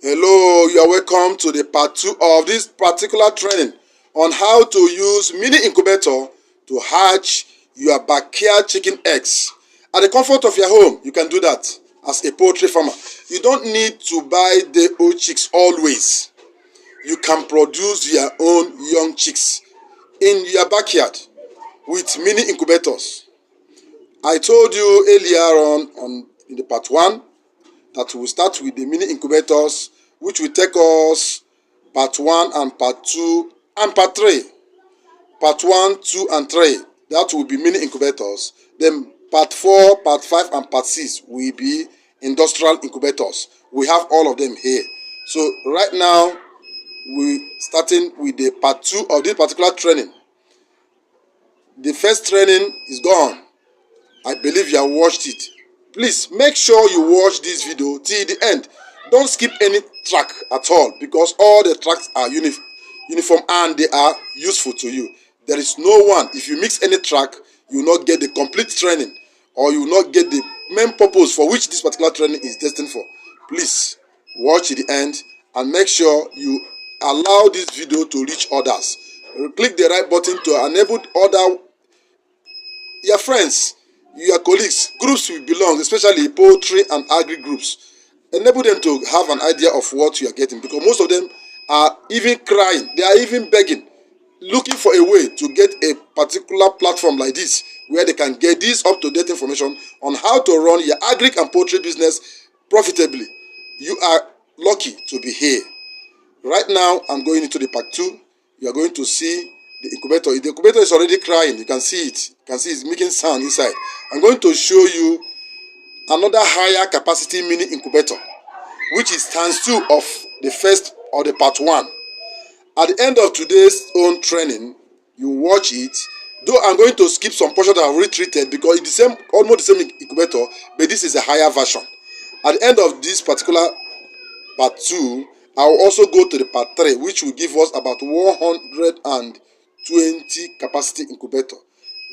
Hello, you are welcome to the part 2 of this particular training on how to use mini incubator to hatch your backyard chicken eggs. At the comfort of your home, you can do that as a poultry farmer. You don't need to buy the old chicks always. You can produce your own young chicks in your backyard with mini incubators. I told you earlier on in the part 1 that we'll start with the mini incubators, which will take us part 1 and part 2 and part 3. Part 1, 2 and 3, that will be mini incubators. Then part 4, part 5 and part 6 will be industrial incubators. We have all of them here. So right now we're starting with the part 2 of this particular training. The first training is gone. I believe you have watched it. Please make sure you watch this video till the end. Don't skip any track at all, because all the tracks are uniform and they are useful to you. There is no one, if you mix any track, you will not get the complete training, or you will not get the main purpose for which this particular training is destined for. Please watch to the end and make sure you allow this video to reach others. Click the right button to enable your friends, your colleagues, groups you belong, especially poultry and agri groups. Enable them to have an idea of what you are getting, because most of them are even crying, they are even begging, looking for a way to get a particular platform like this where they can get this up-to-date information on how to run your agri and poultry business profitably. You are lucky to be here. Right now, I'm going into the part 2. You are going to see the incubator. The incubator is already crying. You can see it. You can see it's making sound inside. I'm going to show you another higher capacity mini incubator, which is times 2 of the first or the part 1. At the end of today's own training, you watch it. Though I'm going to skip some portions that I've retreated because it's the same, almost the same incubator, but this is a higher version. At the end of this particular part 2, I will also go to the part 3, which will give us about 120 capacity incubator.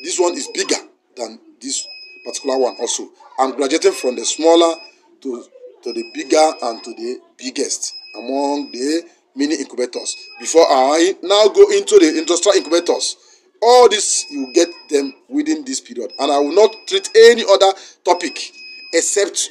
This one is bigger than this particular one also. I'm graduating from the smaller to the bigger and to the biggest among the mini incubators. Before I now go into the industrial incubators, all this you get them within this period, and I will not treat any other topic except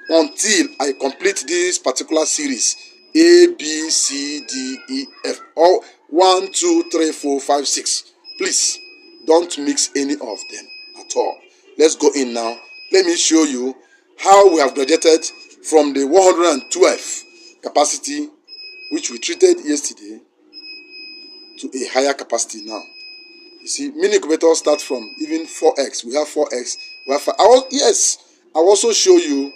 until I complete this particular series A, B, C, D, E, F, or 1, 2, 3, 4, 5, 6. Please don't mix any of them at all. Let's go in now. Let me show you how we have graduated from the 112 capacity which we treated yesterday to a higher capacity now. You see, mini incubators start from even 4 eggs. We have 4 eggs. We have 5. I will also show you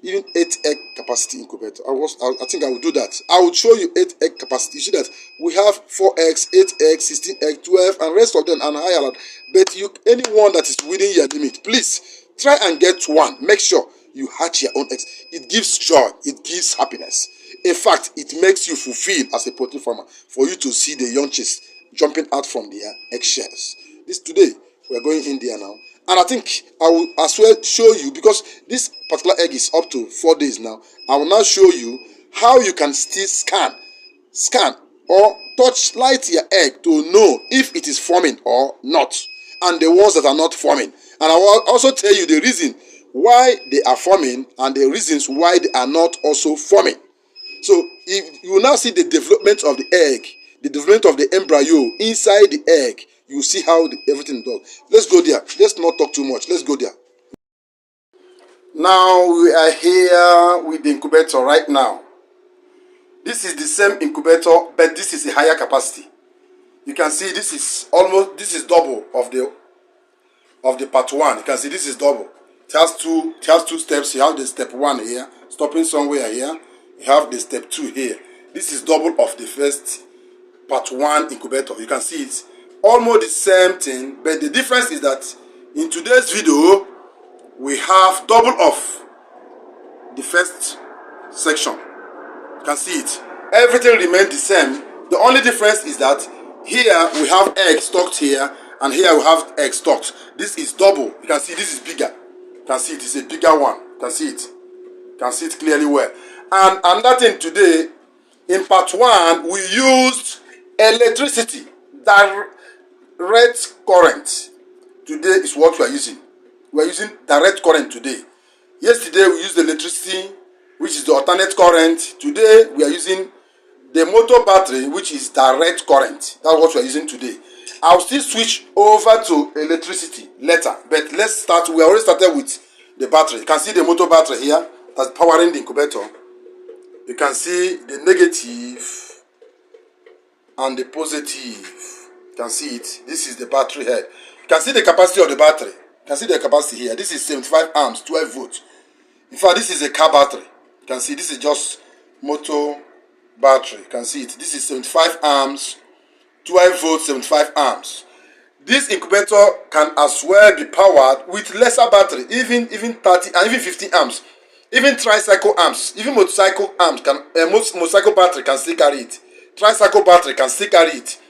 even 8 egg capacity incubator. I think I will do that. I will show you 8 egg capacity. You see that we have 4 eggs, 8 eggs, 16 eggs, 12, and rest of them and higher. But anyone that is within your limit, please try and get one. Make sure you hatch your own eggs. It gives joy. It gives happiness. In fact, it makes you fulfill as a poultry farmer for you to see the young chicks jumping out from their eggshells. This today, we are going in there now. And I think I will as well show you, because this particular egg is up to 4 days now. I will now show you how you can still scan or touch light your egg to know if it is forming or not, and the ones that are not forming. And I will also tell you the reason why they are forming and the reasons why they are not also forming. So if you will now see the development of the egg, the development of the embryo inside the egg, you see how everything does. Let's go there. Let's not talk too much. Let's go there. Now we are here with the incubator right now. This is the same incubator, but this is a higher capacity. You can see this is double of the part 1. You can see this is double. It has two steps. You have the step 1 here, stopping somewhere here. You have the step 2 here. This is double of the first part 1 incubator. You can see it's almost the same thing, but the difference is that in today's video we have double of the first section. You can see it. Everything remains the same. The only difference is that here we have eggs stocked here, and here we have eggs stocked. This is double. You can see this is bigger. You can see it is a bigger one. You can see it. You can see it clearly well. And another thing today, in part 1, we used electricity, direct current. Today is what we are using. We are using direct current today. Yesterday we used electricity, which is the alternate current. Today we are using the motor battery, which is direct current. That's what we are using today. I'll still switch over to electricity later, but let's start. We already started with the battery. You can see the motor battery here that's powering the incubator. You can see the negative and the positive. You can see it. This is the battery head. You can see the capacity of the battery. You can see the capacity here. This is 75 amps, 12 volts. In fact, this is a car battery. You can see this is just motor battery. You can see it. This is 75 amps, 12 volts, 75 amps. This incubator can as well be powered with lesser battery, even 30 and even 50 amps. Even tricycle amps, even motorcycle amps motorcycle battery can still carry it. Tricycle battery can still carry it.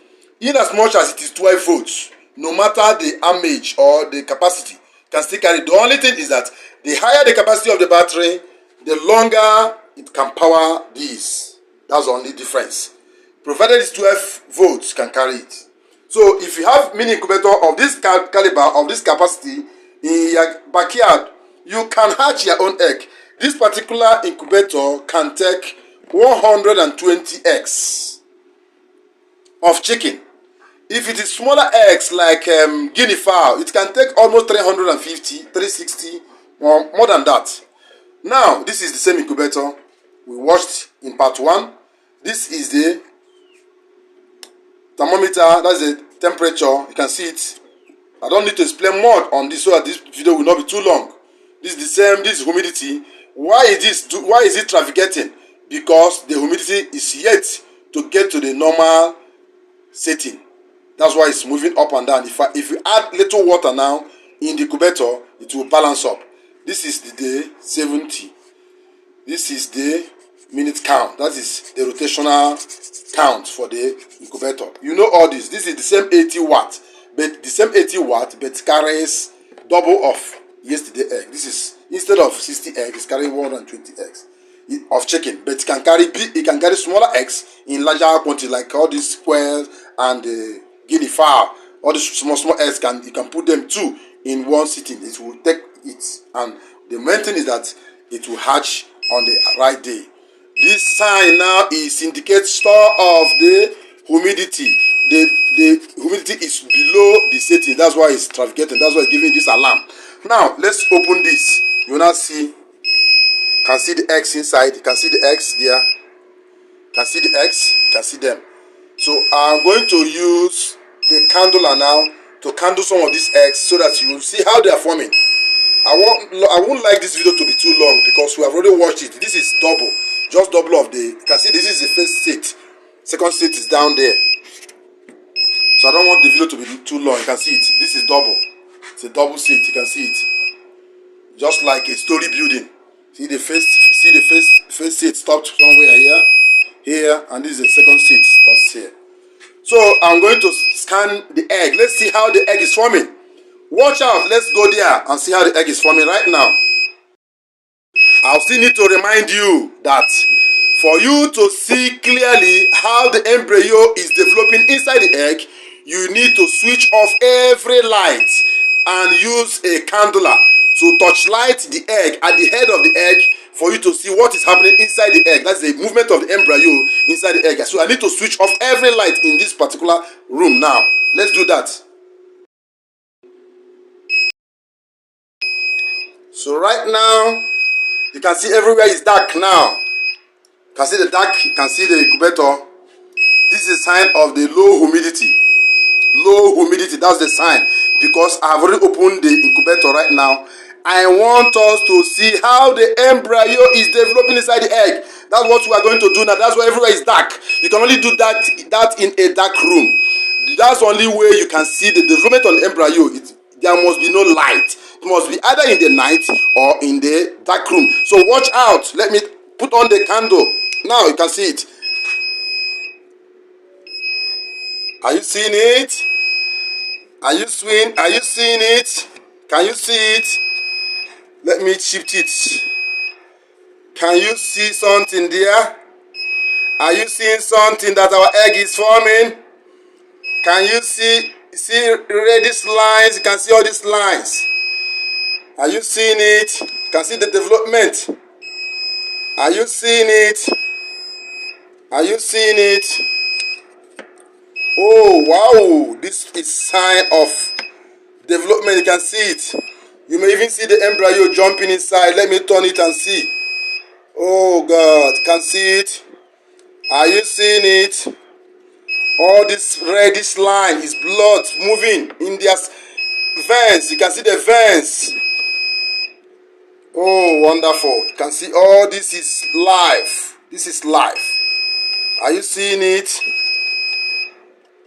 In as much as it is 12 volts, no matter the amperage or the capacity, can still carry it. The only thing is that the higher the capacity of the battery, the longer it can power this. That's the only difference. Provided it's 12 volts, can carry it. So if you have mini incubator of this caliber, of this capacity in your backyard, you can hatch your own egg. This particular incubator can take 120 eggs of chicken. If it is smaller eggs like guinea fowl, it can take almost 350, 360, or more than that. Now, this is the same incubator we watched in part 1. This is the thermometer, that's the temperature. You can see it. I don't need to explain more on this so that this video will not be too long. This is the same. This is humidity. Why is it trafficating? Because the humidity is yet to get to the normal setting. That's why it's moving up and down. If you add little water now in the incubator, it will balance up. This is the day 70. This is the minute count. That is the rotational count for the incubator. You know all this. This is the same 80 watt, but the same 80 watt, but carries double of yesterday egg. This is instead of 60 eggs, it's carrying 120 eggs of chicken. But it can carry smaller eggs in larger quantity, like all these squares and the guinea fowl. All these small eggs you can put them two in one sitting. It will take it, and the main thing is that it will hatch on the right day. This sign now indicates store of the humidity. The humidity is below the setting. That's why it's trafficating. That's why it's giving this alarm. Now let's open this. You will now see. Can see the eggs inside. You can see the eggs there. You can see the eggs. You can see them. So I'm going to use the candler now to candle some of these eggs so that you will see how they are forming. I won't like this video to be too long because we have already watched it. This is double, just double of the. You can see this is the first seat. Second seat is down there. So I don't want the video to be too long. You can see it. This is double. It's a double seat. You can see it, just like a story building. See the first seat stopped somewhere here, and this is the second seat starts here. So I'm going to scan the egg. Let's see how the egg is forming. Watch out. Let's go there and see how the egg is forming right now. I'll still need to remind you that for you to see clearly how the embryo is developing inside the egg, you need to switch off every light and use a candler to touchlight the egg at the head of the egg for you to see what is happening inside the egg. That's the movement of the embryo inside the egg. So I need to switch off every light in this particular room now. Let's do that. So right now, you can see everywhere is dark now. You can see the dark, you can see the incubator. This is a sign of the low humidity. Low humidity, that's the sign. Because I have already opened the incubator right now. I want us to see how the embryo is developing inside the egg. That's what we are going to do now. That's why everywhere is dark. You can only do that in a dark room. That's the only way you can see the development on the embryo. There must be no light. It must be either in the night or in the dark room. So watch out. Let me put on the candle. Now you can see it. Are you seeing it? Are you seeing it? Can you see it? Let me shift it. Can you see something there? Are you seeing something that our egg is forming? Can you see these lines? You can see all these lines. Are you seeing it? You can see the development. Are you seeing it? Are you seeing it? Oh wow, this is sign of development. You can see it. You may even see the embryo jumping inside. Let me turn it and see. Oh God, can see it? Are you seeing it? All this reddish line is blood moving in their veins. You can see the veins. Oh, wonderful. You can see all this is life. This is life. Are you seeing it?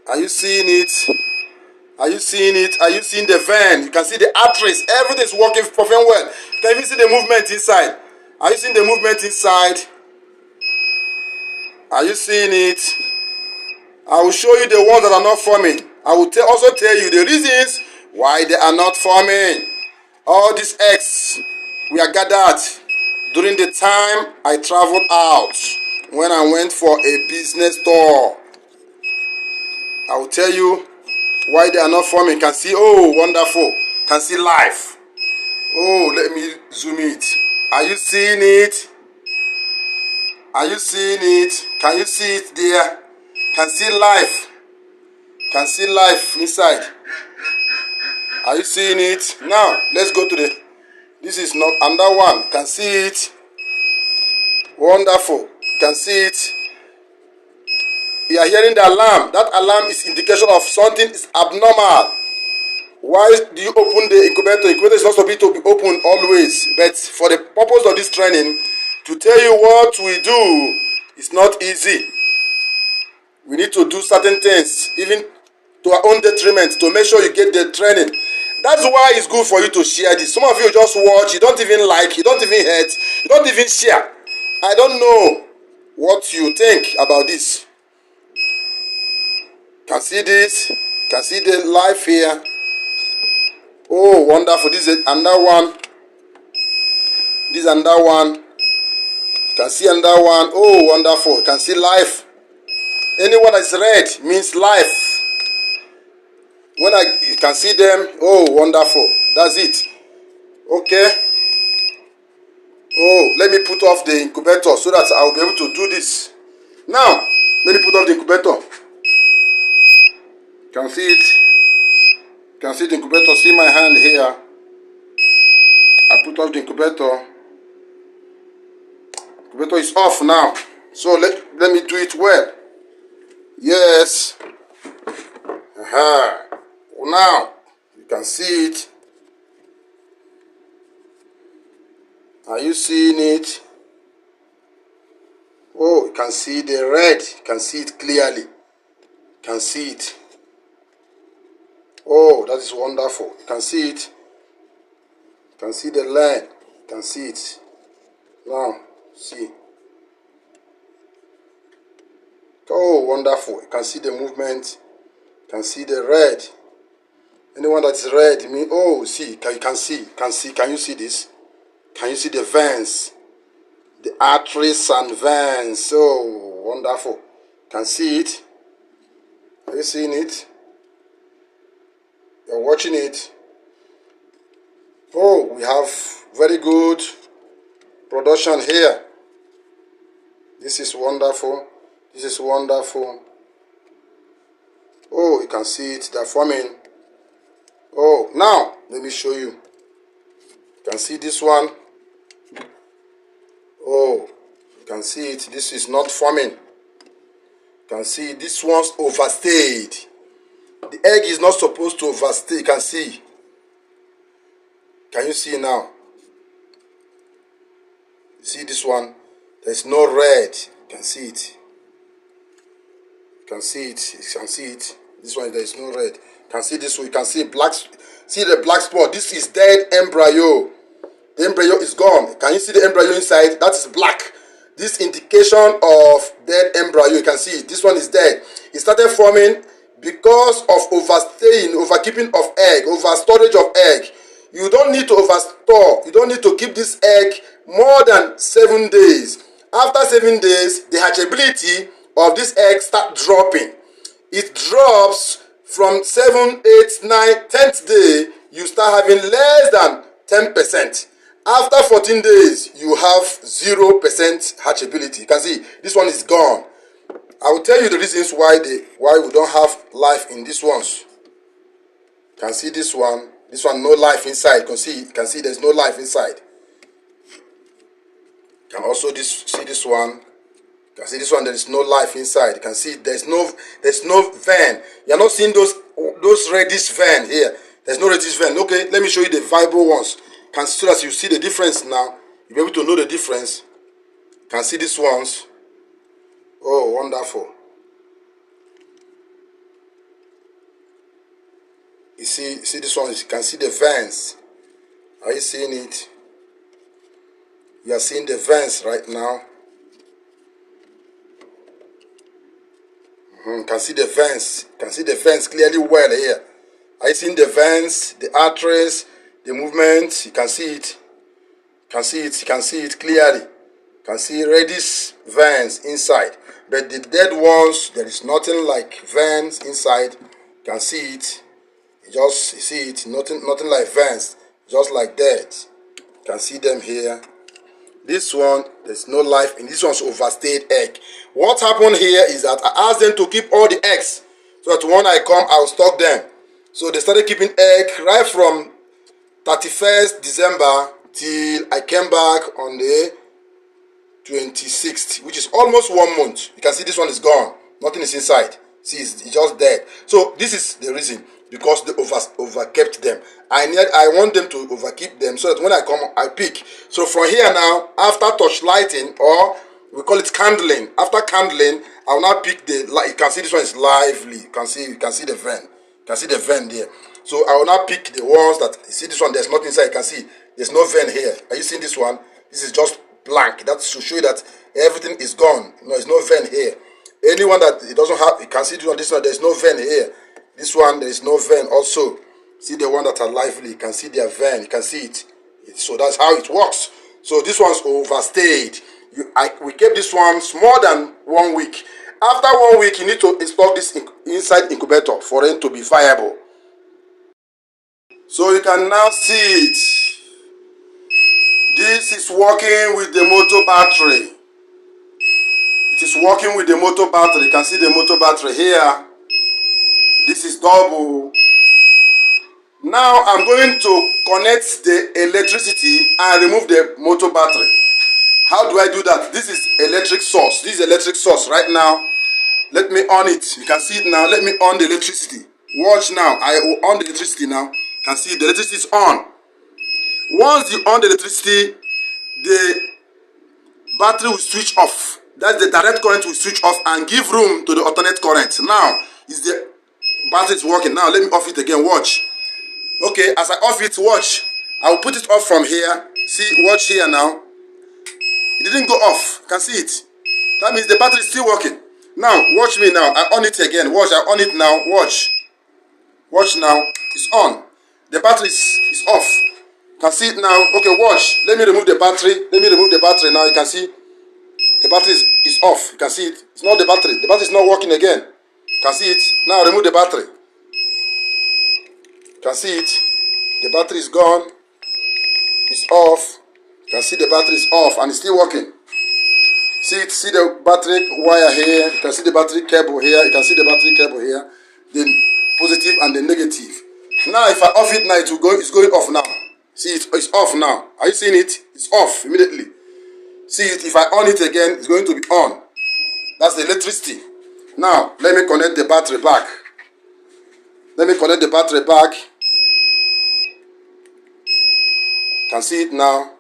Are you seeing it? Are you seeing it? Are you seeing the vein? You can see the arteries. Everything is working perfectly well. You can even see the movement inside. Are you seeing the movement inside? Are you seeing it? I will show you the ones that are not forming. I will also tell you the reasons why they are not forming. All these eggs were gathered during the time I traveled out when I went for a business tour. I will tell you why they are not forming. You can see, oh, wonderful. You can see life. Oh, let me zoom it. Are you seeing it? Are you seeing it? Can you see it there? Can see life. Can see life inside. Are you seeing it? Now, let's go to this is not another one. Can see it. Wonderful. Can see it. You are hearing the alarm. That alarm is indication of something is abnormal. Why do you open the incubator? Incubator is not supposed to be open always. But for the purpose of this training, to tell you what we do, it's not easy. We need to do certain things, even to our own detriment, to make sure you get the training. That's why it's good for you to share this. Some of you just watch, you don't even like, you don't even hate, you don't even share. I don't know what you think about this. Can see this, can see the life here. Oh, wonderful. This is another one. This is another one. You can see another one. Oh, wonderful. You can see life. Anyone that's red means life. When you can see them, oh, wonderful. That's it. Okay. Oh, let me put off the incubator so that I'll be able to do this. Now, let me put off the incubator. You can see it. You can see the incubator. See my hand here. I put off the incubator. Incubator is off now. So let me do it well. Yes. Now, you can see it. Are you seeing it? Oh, you can see the red. You can see it clearly. You can see it. Oh, that is wonderful. You can see it. You can see the line. You can see it. Now, see. Oh, wonderful. You can see the movement. You can see the red. Anyone that is red, oh, see, you can see. Can you see this? Can you see the veins? The arteries and veins. Oh, wonderful. You can see it. Are you seeing it? You're watching it. Oh, we have very good production here. This is wonderful. This is wonderful. Oh, you can see it. They're forming. Oh, now, let me show you. You can see this one. Oh, you can see it. This is not forming. You can see this one's overstayed. The egg is not supposed to overstay. You can see. Can you see now? See this one? There's no red. You can see it. You can see it. You can see it. This one, there is no red. You can see this one. You can see black. See the black spot. This is dead embryo. The embryo is gone. Can you see the embryo inside? That is black. This indication of dead embryo. You can see it. This one is dead. It started forming because of overstaying, overkeeping of egg, over storage of egg. You don't need to overstore. You don't need to keep this egg more than 7 days. After 7 days, the hatchability of this egg start dropping. It drops from 7, 8, 9, 10th day, you start having less than 10%. After 14 days, you have 0% hatchability. You can see this one is gone. I will tell you the reasons why we don't have life in these ones. You can see this one no life inside. You can see there's no life inside. You can also see this one. You can see this one, there is no life inside. You can see there's no vein. You're not seeing those reddish vein here. There's no reddish vein. Okay, let me show you the viable ones. So that you see the difference now. You'll be able to know the difference. You can see these ones. Oh, wonderful. You see this one, you can see the veins. Are you seeing it? You are seeing the veins right now. You can see the veins. You can see the veins clearly well here. Are you seeing the veins, the arteries, the movement? You can see it. You can see it. You can see it clearly. You can see reddish veins inside. But the dead ones, there is nothing like veins inside. You can see it. You see it. Nothing like veins. Just like that. You can see them here. This one, there's no life in this one's overstayed egg. What happened here is that I asked them to keep all the eggs, so that when I come, I'll stock them. So they started keeping egg right from 31st December till I came back on the 26th, which is almost 1 month. You can see this one is gone. Nothing is inside. See, it's just dead. So this is the reason, because they overkept them. I want them to overkeep them so that when I come, I pick. So from here now, after touch lighting, or we call it candling. After candling, I will now pick the light. You can see this one is lively. You can see the vein. You can see the vein there. So I will now pick the ones that, you see this one, there's nothing inside. You can see there's no vein here. Are you seeing this one? This is just blank. That's to show you that everything is gone. No, there's no vein here. Anyone that it doesn't have, you can see this one, there's no vein here. This one, there is no vein also. See the one that are lively, you can see their vein, you can see it. So that's how it works. So this one's overstayed. We kept this ones more than 1 week. After 1 week, you need to install this inside incubator for it to be viable. So you can now see it. This is working with the motor battery. It is working with the motor battery. You can see the motor battery here. This is double. Now I'm going to connect the electricity and remove the motor battery. How do I do that? This is electric source. This is electric source right now. Let me on it. You can see it now. Let me on the electricity. Watch now. I will on the electricity now. You can see the electricity is on. Once you on the electricity, the battery will switch off. That's the direct current will switch off and give room to the alternate current. Now, is the battery is working. Now, let me off it again. Watch. Okay, as I off it, watch. I will put it off from here. See, watch here now. It didn't go off. You can see it. That means the battery is still working. Now, watch me now. I on it again. Watch, I on it now. Watch. Watch now. It's on. The battery is off. You can see it now. Okay, watch. Let me remove the battery. Let me remove the battery now. You can see the battery is off. You can see it. It's not the battery. The battery is not working again. You can see it. Now remove the battery. You can see it. The battery is gone. It's off. You can see the battery is off and it's still working. See it. See the battery wire here. You can see the battery cable here. You can see the battery cable here. The positive and the negative. Now if I off it now, it's going off now. See it. It's off now. Are you seeing it? It's off immediately. See it. If I on it again, it's going to be on. That's the electricity. Now let me connect the battery back. Let me connect the battery back. You can see it now.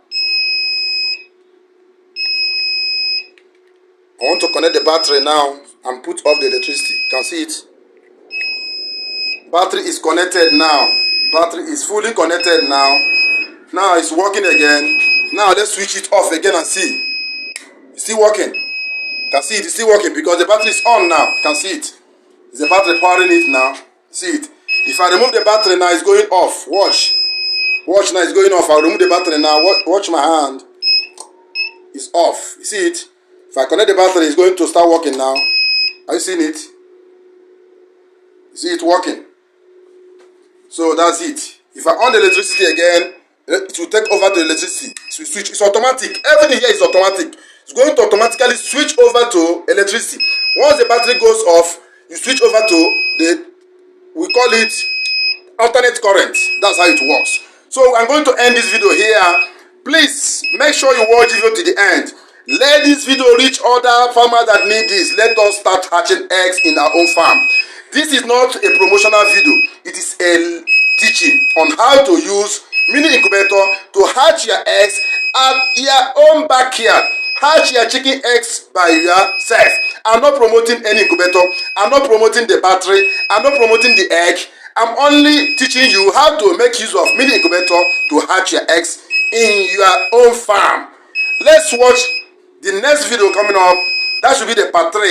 I want to connect the battery now and put off the electricity. You can see it. Battery is connected now. Battery is fully connected now. Now it's working again. Now let's switch it off again and see. It's still working. You can see it. It's still working because the battery is on now. You can see it. Is the battery powering it now? See it. If I remove the battery now, it's going off. Watch. Watch now, it's going off. I'll remove the battery now. Watch my hand. It's off. You see it? If I connect the battery, it's going to start working now. Are you seeing it? You see it working? So that's it. If I on the electricity again, it will take over to electricity. So switch. It's automatic. Everything here is automatic. It's going to automatically switch over to electricity. Once the battery goes off, you switch over to the, we call it alternate current. That's how it works. So I'm going to end this video here. Please make sure you watch this video to the end. Let this video reach other farmers that need this. Let us start hatching eggs in our own farm. This is not a promotional video. It is a teaching on how to use mini incubator to hatch your eggs at your own backyard. Hatch your chicken eggs by yourself. I'm not promoting any incubator. I'm not promoting the battery. I'm not promoting the egg. I'm only teaching you how to make use of mini incubator to hatch your eggs in your own farm. Let's watch the next video coming up. That should be the part 3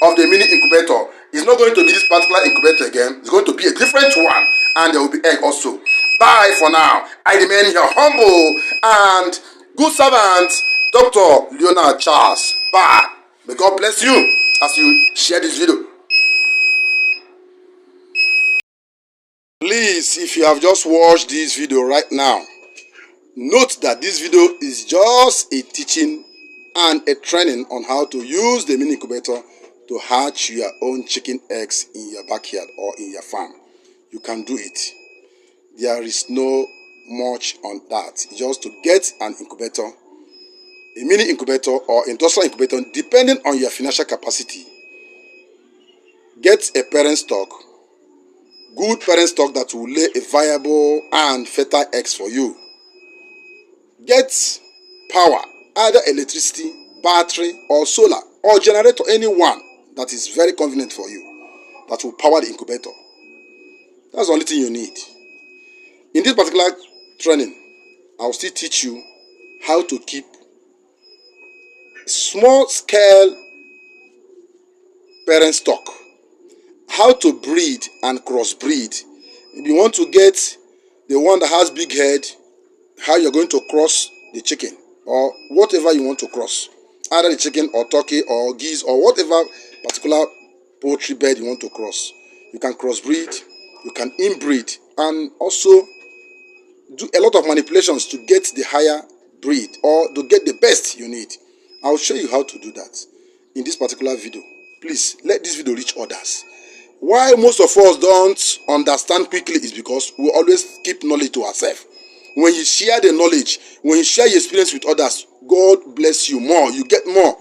of the mini incubator. It's not going to be this particular incubator again. It's going to be a different one, and there will be egg also. Bye for now. I remain your humble and good servant, Dr. Leonard Charles. Bye. May God bless you as you share this video. Please, if you have just watched this video right now, note that this video is just a teaching and a training on how to use the mini incubator to hatch your own chicken eggs in your backyard or in your farm. You can do it. There is no much on that. It's just to get an incubator, a mini incubator or industrial incubator, depending on your financial capacity. Get a parent stock, good parent stock that will lay a viable and fertile eggs for you. Get power, either electricity, battery, or solar, or generator, any one that is very convenient for you, that will power the incubator. That's the only thing you need. In this particular training, I'll still teach you how to keep small scale parent stock, how to breed and crossbreed. If you want to get the one that has big head, how you're going to cross the chicken or whatever you want to cross, either the chicken or turkey or geese or whatever particular poultry bed you want to cross. You can crossbreed, you can inbreed, and also do a lot of manipulations to get the higher breed or to get the best you need. I'll show you how to do that in this particular video. Please let this video reach others. Why most of us don't understand quickly is because we always keep knowledge to ourselves. When you share the knowledge, when you share your experience with others, God bless you more. You get more.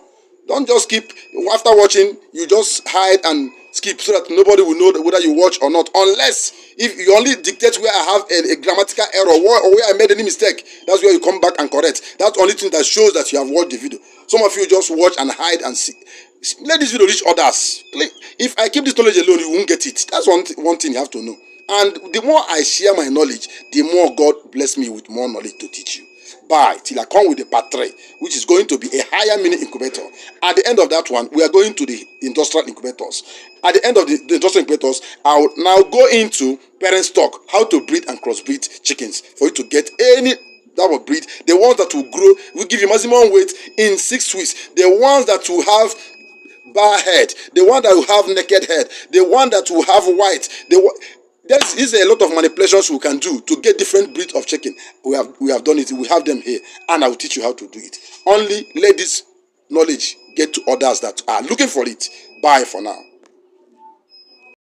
Don't just keep, after watching, you just hide and skip so that nobody will know whether you watch or not. Unless, if you only dictate where I have a grammatical error or where I made any mistake, that's where you come back and correct. That's the only thing that shows that you have watched the video. Some of you just watch and hide and see. Let this video reach others. If I keep this knowledge alone, you won't get it. That's one thing you have to know. And the more I share my knowledge, the more God bless me with more knowledge to teach you. Bye, till I come with the part 3, which is going to be a higher mini incubator. At the end of that one, we are going to the industrial incubators. At the end of the industrial incubators, I will now go into parent stock, how to breed and crossbreed chickens for you to get any that will breed. The ones that will grow, will give you maximum weight in 6 weeks. The ones that will have bar head, the one that will have naked head, the one that will have white, there is a lot of manipulations we can do to get different breeds of chicken. We have done it. We have them here, and I will teach you how to do it. Only let this knowledge get to others that are looking for it. Bye for now.